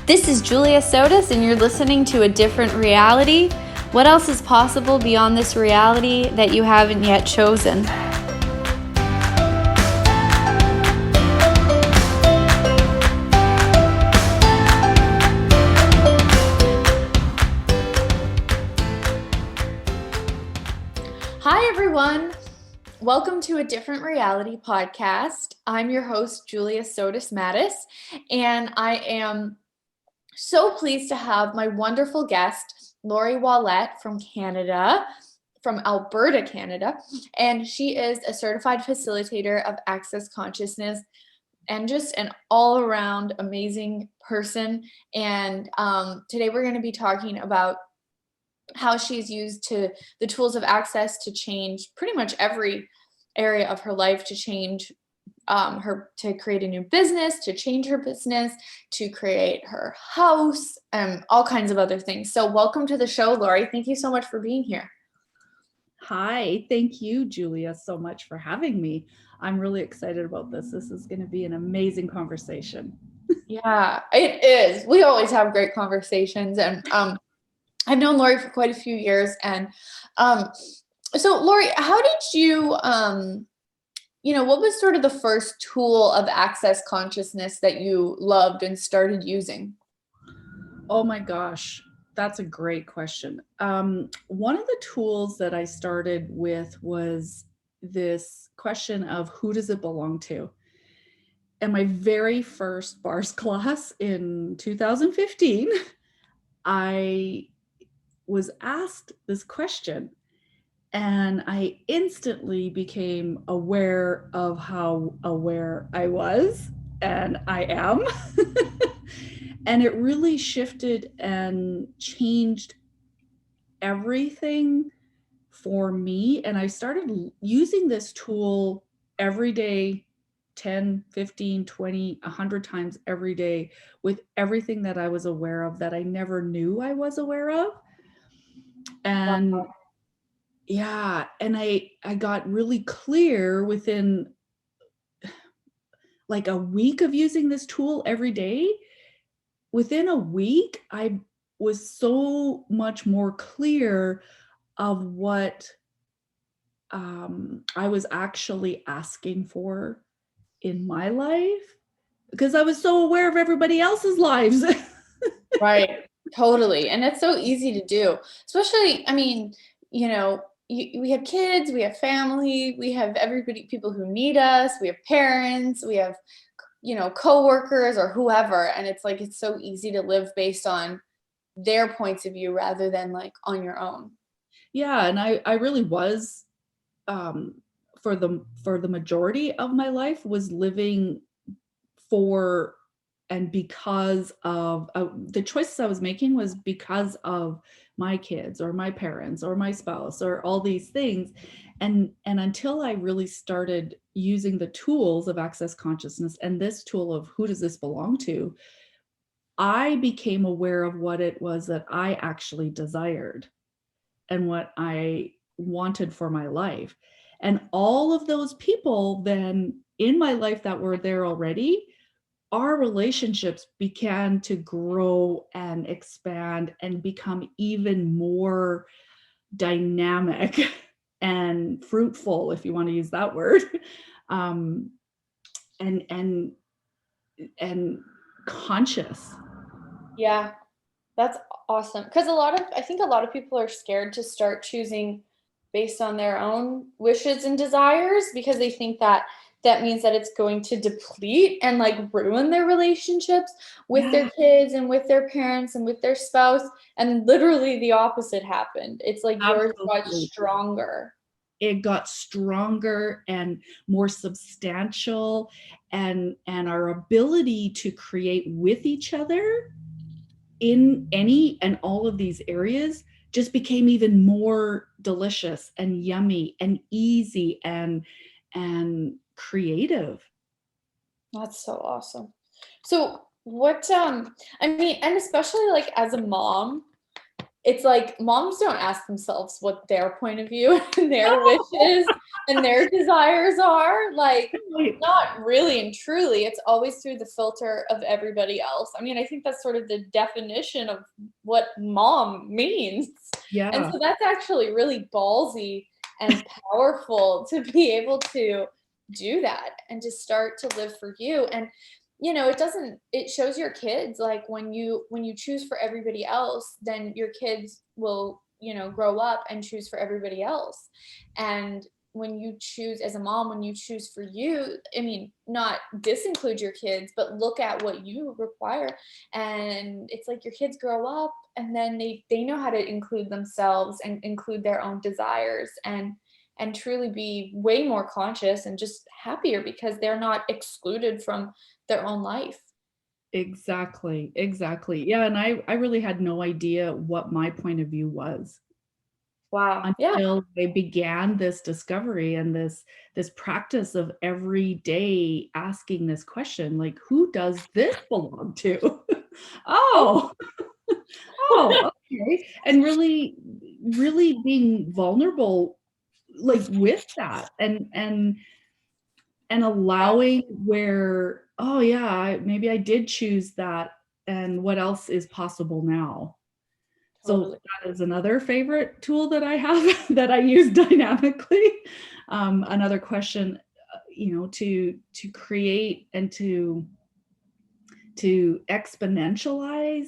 This is Julia Sotas, and you're listening to A Different Reality. What else is possible beyond this reality that you haven't yet chosen? Hi, everyone. Welcome to A Different Reality podcast. I'm your host, Julia Sotas Mattis, and I am so pleased to have my wonderful guest, Lori Oullette from Canada, from Alberta, Canada, and she is a certified facilitator of access consciousness and just an all-around amazing person. And today we're going to be talking about how she's used the tools of access to change pretty much every area of her life, to change to create a new business, to change her business, to create her house, and all kinds of other things. So welcome to the show, Lori. Thank you so much for being here. Hi, thank you, Julia, so much for having me. I'm really excited about this. This is going to be an amazing conversation. Yeah, it is. We always have great conversations, and I've known Lori for quite a few years. And so, Lori, how did you, what was sort of the first tool of access consciousness that you loved and started using? Oh my gosh, that's a great question. One of the tools that I started with was this question of who does it belong to? In my very first bars class in 2015, I was asked this question, and I instantly became aware of how aware I was, and I am. And it really shifted and changed everything for me. And I started using this tool every day, 10, 15, 20, 100 times every day, with everything that I was aware of that I never knew I was aware of. And Wow. yeah, and I got really clear within like a week of using this tool every day. Within a week, I was so much more clear of what I was actually asking for in my life, because I was so aware of everybody else's lives. Right. Totally. And it's so easy to do, especially, I mean, we have kids, we have family, we have people who need us, we have parents, we have, coworkers or whoever. And it's like, it's so easy to live based on their points of view rather than like on your own. Yeah, and I really was, um, for the majority of my life, was living for and because of the choices I was making was because of my kids or my parents or my spouse or all these things. And until I really started using the tools of access consciousness and this tool of who does this belong to, I became aware of what it was that I actually desired and what I wanted for my life. And all of those people then in my life that were there already, our relationships began to grow and expand and become even more dynamic and fruitful, if you want to use that word, um, and and conscious. Yeah, that's awesome. Because I think a lot of people are scared to start choosing based on their own wishes and desires because they think that that means that it's going to deplete and like ruin their relationships with Yeah, their kids and with their parents and with their spouse. And literally the opposite happened. It's like yours got absolutely. stronger. It got stronger and more substantial, and our ability to create with each other in any and all of these areas just became even more delicious and yummy and easy and creative. That's so awesome. So what I mean, and especially like as a mom, it's like moms don't ask themselves what their point of view and their wishes and their desires are. Like, not really and truly. It's always through the filter of everybody else. I mean, I think that's sort of the definition of what mom means. And Yeah, so that's actually really ballsy and powerful to be able to do that and to start to live for you. And it shows your kids, like, when you choose for everybody else, then your kids will, grow up and choose for everybody else. And when you choose as a mom, when you choose for you, I mean, not disinclude your kids, but look at what you require. And it's like your kids grow up and then they know how to include themselves and include their own desires, and truly be way more conscious and just happier because they're not excluded from their own life. exactly. Exactly. Yeah. And I really had no idea what my point of view was Wow. Yeah. until I began this discovery and this practice of every day asking this question, like, who does this belong to? Oh, oh, okay. And really being vulnerable, like, with that, and allowing where, oh yeah, maybe I did choose that, and what else is possible now. So Totally. that is another favorite tool that I have that I use dynamically. Another question, to create and to exponentialize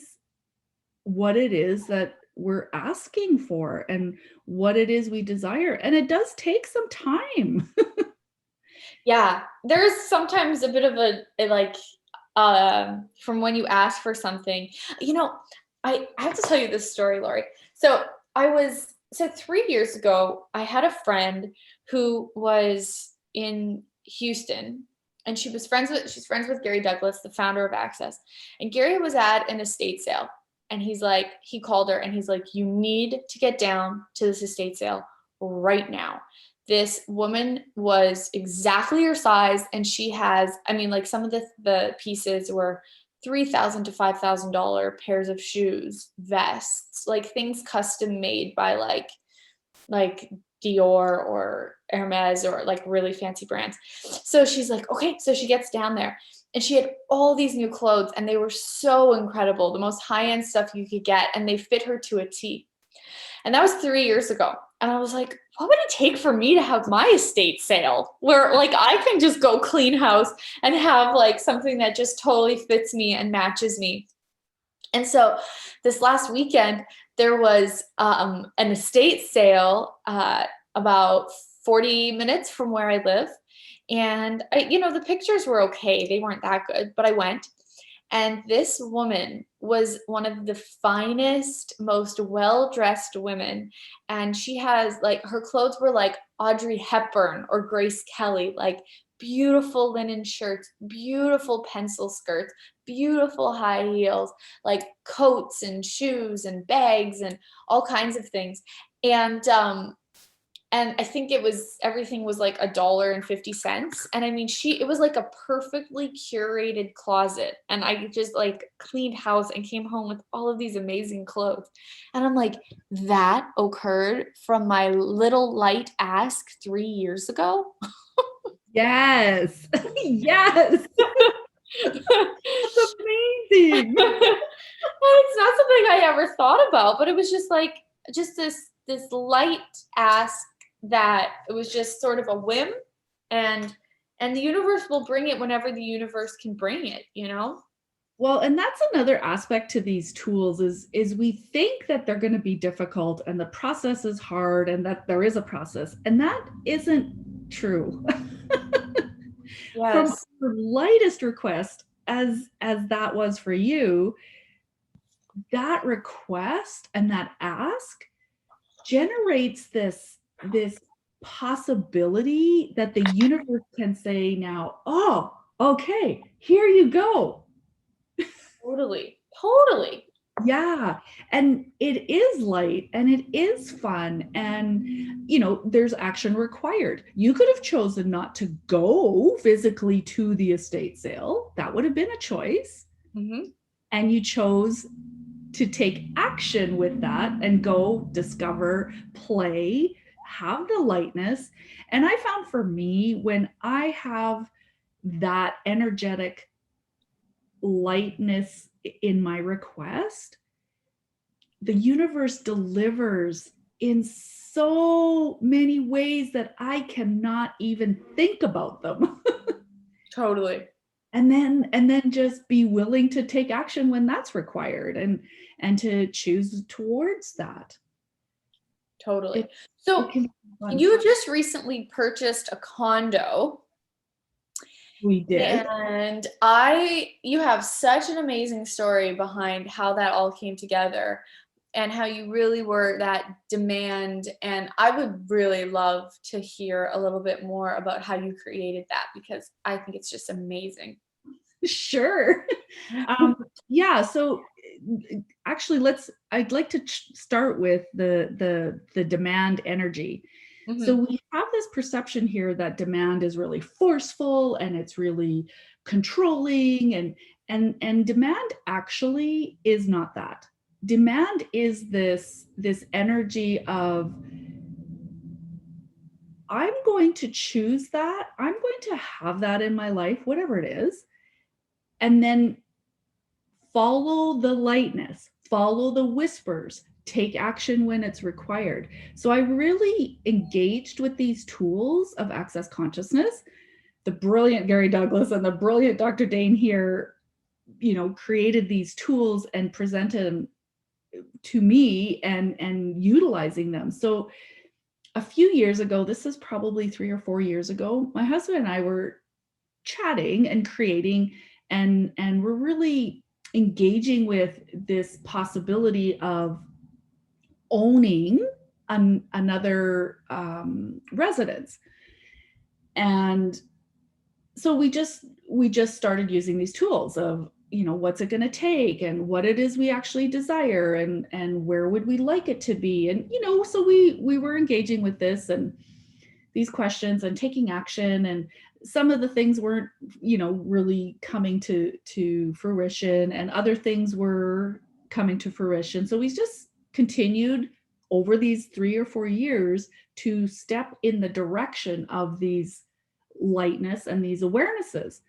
what it is that we're asking for and what it is we desire. And it does take some time. Yeah. There's sometimes a bit of like, from when you ask for something, you know, I have to tell you this story, Lori. So 3 years ago, I had a friend who was in Houston, and she's friends with Gary Douglas, the founder of Access. And Gary was at an estate sale, and he called her and he's like, you need to get down to this estate sale right now. This woman was exactly your size, and she has, I mean, like, some of the pieces were $3,000 to $5,000 pairs of shoes, vests, like things custom made by like Dior or Hermes or like really fancy brands. So she's like, okay. So she gets down there and she had all these new clothes and they were so incredible, the most high-end stuff you could get, and they fit her to a T. And that was 3 years ago. And I was like, what would it take for me to have my estate sale where, like, I can just go clean house and have like something that just totally fits me and matches me? And so this last weekend, there was an estate sale about 40 minutes from where I live. And the pictures were okay. They weren't that good, but I went. And this woman was one of the finest, most well-dressed women. And she has, like, her clothes were like Audrey Hepburn or Grace Kelly, like beautiful linen shirts, beautiful pencil skirts, beautiful high heels, like coats and shoes and bags and all kinds of things. And I think everything was like $1.50. And I mean, it was like a perfectly curated closet. And I just like cleaned house and came home with all of these amazing clothes. And I'm like, that occurred from my little light ask 3 years ago. Yes. Yes. That's amazing. It's not something I ever thought about, but it was just like, this light ask that it was just sort of a whim, and the universe will bring it whenever the universe can bring it. Well, and that's another aspect to these tools is we think that they're going to be difficult and the process is hard and that there is a process, and that isn't true. From Yes. the lightest request, as that was for you, that request and that ask generates this possibility that the universe can say now, oh, okay, here you go. Totally. Yeah, and it is light and it is fun, and there's action required. You could have chosen not to go physically to the estate sale. That would have been a choice. Mm-hmm. And you chose to take action with that and go discover, play, have the lightness. And I found for me, when I have that energetic lightness in my request, the universe delivers in so many ways that I cannot even think about them. Totally. And then just be willing to take action when that's required, and to choose towards that. Totally. It So can be fun. you just recently purchased a condo. We did. And you have such an amazing story behind how that all came together and how you really were that demand. And I would really love to hear a little bit more about how you created that, because I think it's just amazing. Sure. Yeah. So actually, I'd like to start with the demand energy. Mm-hmm. So we have this perception here that demand is really forceful and it's really controlling, and demand actually is not that. Demand is this energy of, I'm going to choose that, I'm going to have that in my life, whatever it is, and then follow the lightness, follow the whispers, take action when it's required. So I really engaged with these tools of access consciousness. The brilliant Gary Douglas and the brilliant Dr. Dane here, created these tools and presented them to me, and utilizing them. So a few years ago, this is probably 3 or 4 years ago, my husband and I were chatting and creating, and we're really engaging with this possibility of owning another residence. And so we just started using these tools of, what's it going to take, and what it is we actually desire, and where would we like it to be. And so we were engaging with this and these questions and taking action, and some of the things weren't really coming to fruition, and other things were coming to fruition. So we just continued over these 3 or 4 years to step in the direction of these lightness and these awarenesses.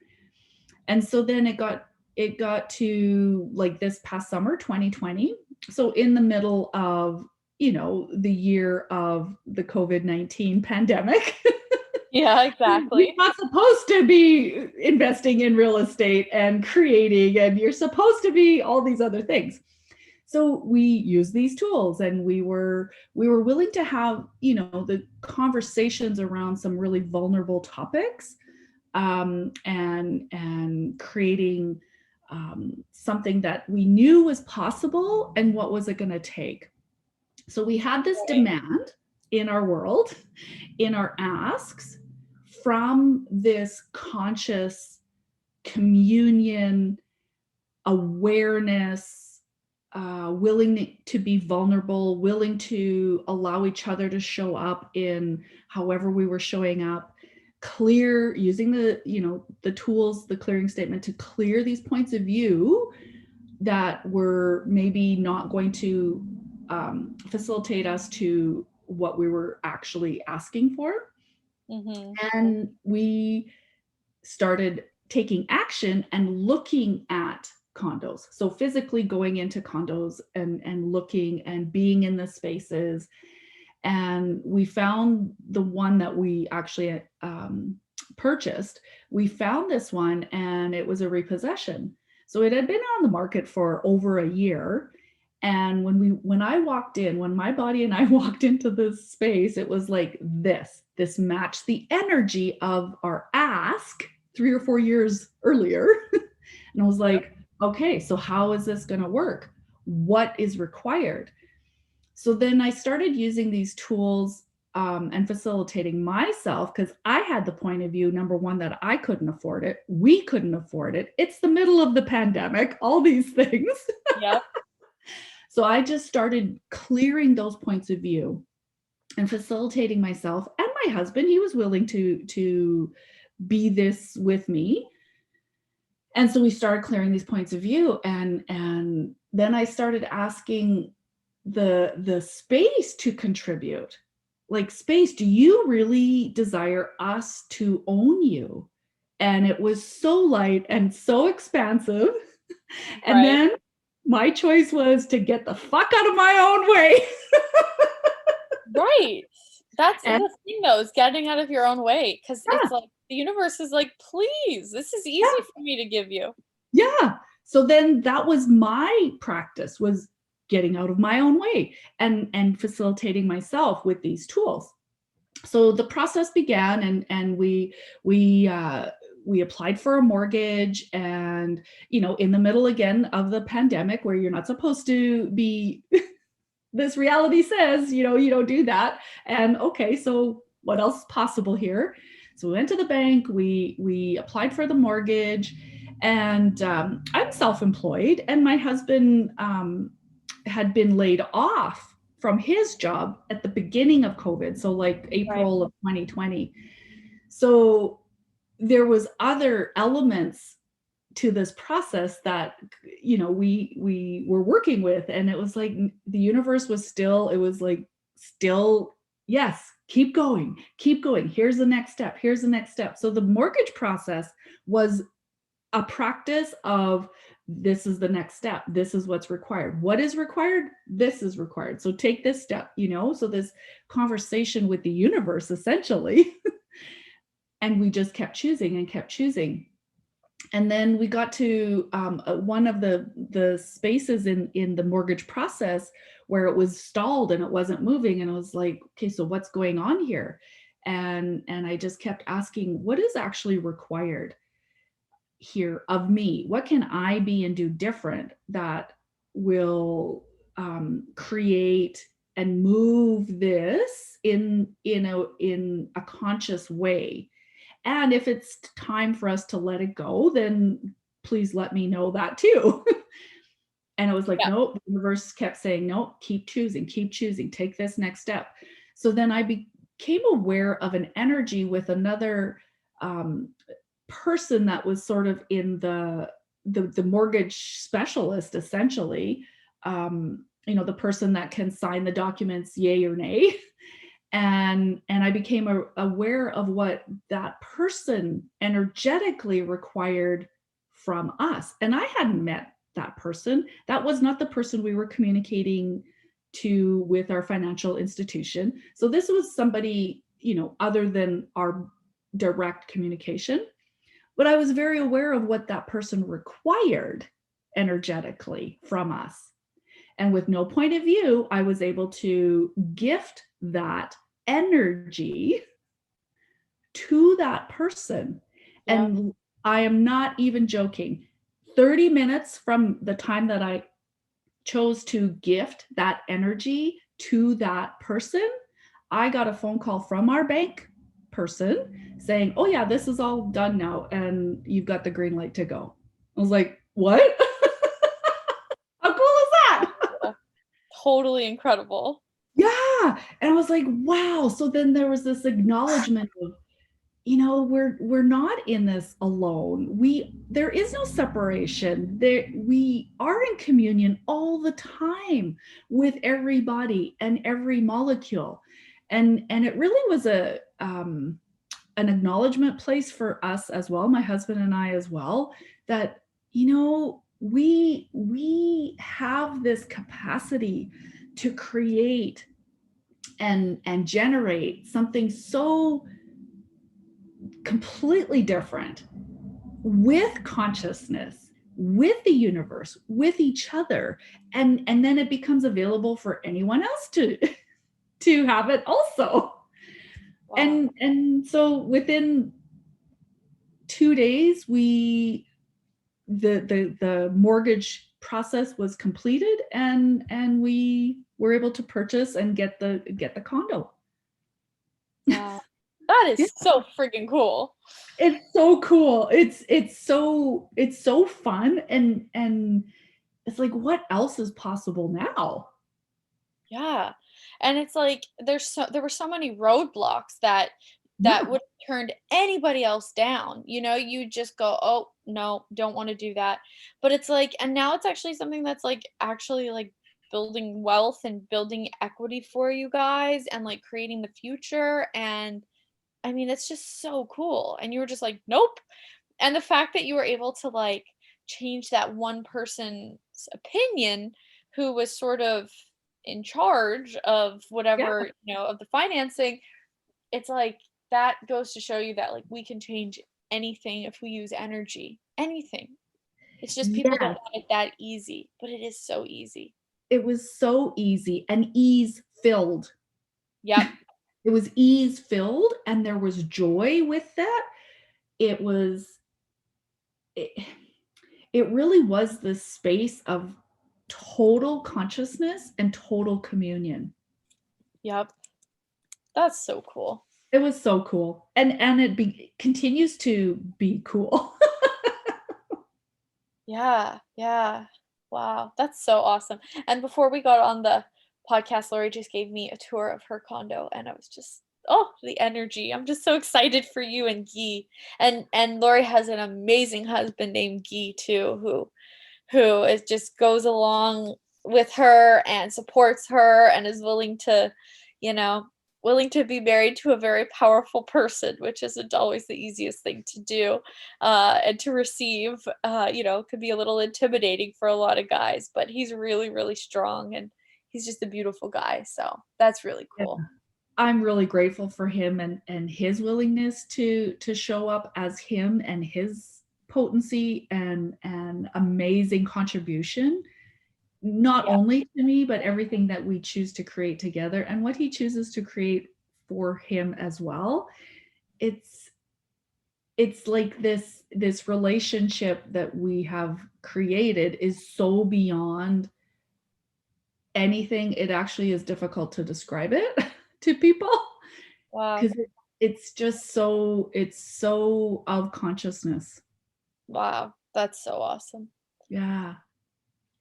And so then it got to like this past summer, 2020. So in the middle of the year of the COVID-19 pandemic. Yeah, exactly. You're not supposed to be investing in real estate and creating, and you're supposed to be all these other things. So we use these tools, and we were willing to have the conversations around some really vulnerable topics, and creating something that we knew was possible, and what was it going to take. So we had this demand in our world, in our asks, from this conscious communion, awareness, willing to be vulnerable, willing to allow each other to show up in however we were showing up, clear, using the tools, the clearing statement, to clear these points of view that were maybe not going to facilitate us to what we were actually asking for. Mm-hmm. And we started taking action and looking at condos. So physically going into condos and looking and being in the spaces. And we found the one that we actually purchased. We found this one, and it was a repossession. So it had been on the market for over a year. And when my body and I walked into this space, it was like this matched the energy of our ask 3 or 4 years earlier. And I was like, okay, so how is this going to work? What is required? So then I started using these tools and facilitating myself, because I had the point of view, number one, that I couldn't afford it. We couldn't afford it. It's the middle of the pandemic, all these things. Yep. So I just started clearing those points of view and facilitating myself, and my husband. He was willing to be this with me. And so we started clearing these points of view, and then I started asking the space to contribute. Like, space, do you really desire us to own you? And it was so light and so expansive. And Right. then my choice was to get the fuck out of my own way. Right. That's And the thing though, is getting out of your own way. Cause it's yeah, like the universe is like, please, this is easy yeah, for me to give you. yeah. So then that was my practice, was getting out of my own way and facilitating myself with these tools. So the process began, and we applied for a mortgage, and in the middle again of the pandemic, where you're not supposed to be, this reality says you don't do that. And okay, so what else is possible here? So we went to the bank, we applied for the mortgage, and I'm self-employed, and my husband had been laid off from his job at the beginning of COVID, so like Right. April of 2020. So there was other elements to this process that we were working with, and it was like the universe was still, it was like, still, yes, keep going, keep going, here's the next step, here's the next step. So the mortgage process was a practice of, this is the next step, this is what's required, what is required, this is required, so take this step, so this conversation with the universe essentially. And we just kept choosing and kept choosing. And then we got to one of the spaces in the mortgage process where it was stalled and it wasn't moving, and I was like, okay, so what's going on here? And I just kept asking, what is actually required here of me? What can I be and do different that will create and move this in a conscious way? And if it's time for us to let it go, then please let me know that too. And it was like, Yeah. nope, the universe kept saying, nope, keep choosing, take this next step. So then I became aware of an energy with another person that was sort of in the mortgage specialist, essentially. The person that can sign the documents, yay or nay. And I became aware of what that person energetically required from us. And I hadn't met that person. That was not the person we were communicating to with our financial institution. So this was somebody, other than our direct communication. But I was very aware of what that person required energetically from us. And with no point of view, I was able to gift that energy to that person. Yeah. And I am not even joking. 30 minutes from the time that I chose to gift that energy to that person, I got a phone call from our bank person saying, oh yeah, this is all done now and you've got the green light to go. I was like, what? How cool is that? Totally incredible. Yeah. And I was like, wow. So then there was this acknowledgement of, we're not in this alone. There is no separation. We are in communion all the time with everybody and every molecule. And it really was an acknowledgement place for us as well, my husband and I as well, that we have this capacity to create and generate something so completely different with consciousness, with the universe, with each other, and then it becomes available for anyone else to to have it also. Wow. And so within 2 days, the mortgage process was completed, and we were able to purchase and get the condo. Wow. That Yeah. is so freaking cool. It's so cool. It's so fun, and it's like, what else is possible now? Yeah. And it's like there were so many roadblocks that that Yeah. would have turned anybody else down. You just go, oh no, don't want to do that. But it's like, and now it's actually something that's like actually like building wealth and building equity for you guys and like creating the future. And I mean, it's just so cool. And you were just like, nope. And the fact that you were able to like change that one person's opinion who was sort of in charge of Yeah. whatever, of the financing, it's like that goes to show you that like we can change anything if we use energy. Anything. It's just people don't Yes. want it that easy, but it is so easy. It was so easy and ease filled. Yep. It was ease filled and there was joy with that. It was it, it really was this space of total consciousness and total communion. Yep. That's so cool. It was so cool. And continues to be cool. Yeah, yeah. Wow, that's so awesome. And before we got on the podcast, Lori just gave me a tour of her condo and I was just, oh, the energy. I'm just so excited for you and Guy. And Lori has an amazing husband named Guy too, who is just goes along with her and supports her and is you know, willing to be married to a very powerful person, which isn't always the easiest thing to do, and to receive. Could be a little intimidating for a lot of guys, but he's really, really strong and he's just a beautiful guy. So that's really Yeah. cool. I'm really grateful for him and his willingness to show up as him and his potency and amazing contribution, not Yeah. only to me, but everything that we choose to create together and what he chooses to create for him as well. It's like this relationship that we have created is so beyond anything. It actually is difficult to describe it to people Wow. because it's so of consciousness. Wow. That's so awesome. Yeah.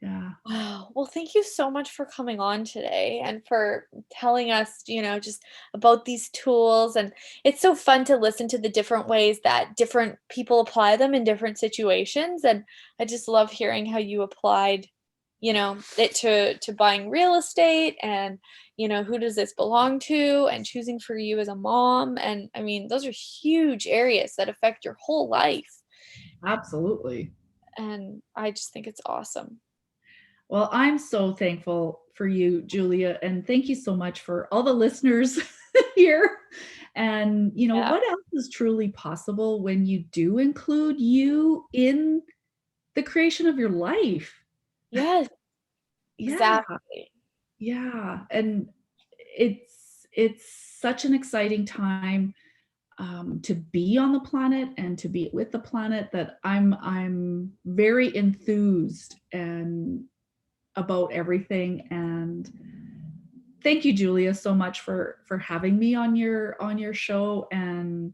Yeah. Wow. Well, thank you so much for coming on today and for telling us, just about these tools. And it's so fun to listen to the different ways that different people apply them in different situations. And I just love hearing how you applied, it to buying real estate and, who does this belong to and choosing for you as a mom. And I mean, those are huge areas that affect your whole life. Absolutely. And I just think it's awesome. Well, I'm so thankful for you, Julia, and thank you so much for all the listeners here. And Yeah. what else is truly possible when you do include you in the creation of your life? Yes. Yeah. Exactly. Yeah. And it's such an exciting time to be on the planet and to be with the planet that I'm very enthused and about everything. And thank you, Julia, so much for having me on your show. And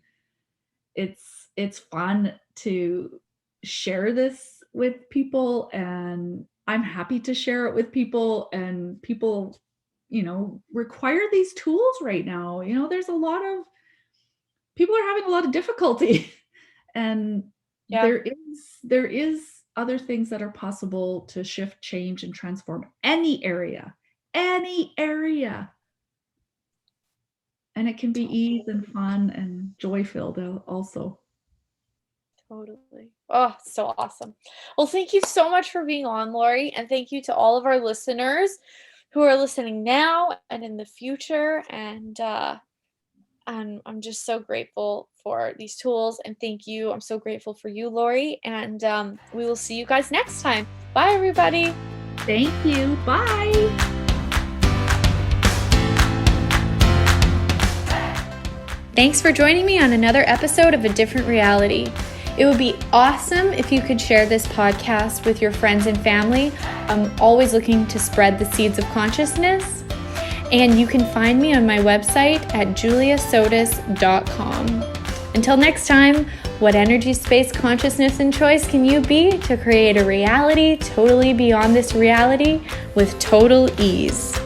it's fun to share this with people, and I'm happy to share it with people. And people require these tools right now. There's a lot of people are having a lot of difficulty and Yeah. there is other things that are possible to shift, change, and transform any area. And it can be ease and fun and joy filled also. Totally. Oh, so awesome. Well, thank you so much for being on, Lori, and thank you to all of our listeners who are listening now and in the future. And I'm just so grateful for these tools. And thank you. I'm so grateful for you, Lori. And we will see you guys next time. Bye, everybody. Thank you. Bye. Thanks for joining me on another episode of A Different Reality. It would be awesome if you could share this podcast with your friends and family. I'm always looking to spread the seeds of consciousness. And you can find me on my website at juliasotas.com. Until next time, what energy, space, consciousness, and choice can you be to create a reality totally beyond this reality with total ease?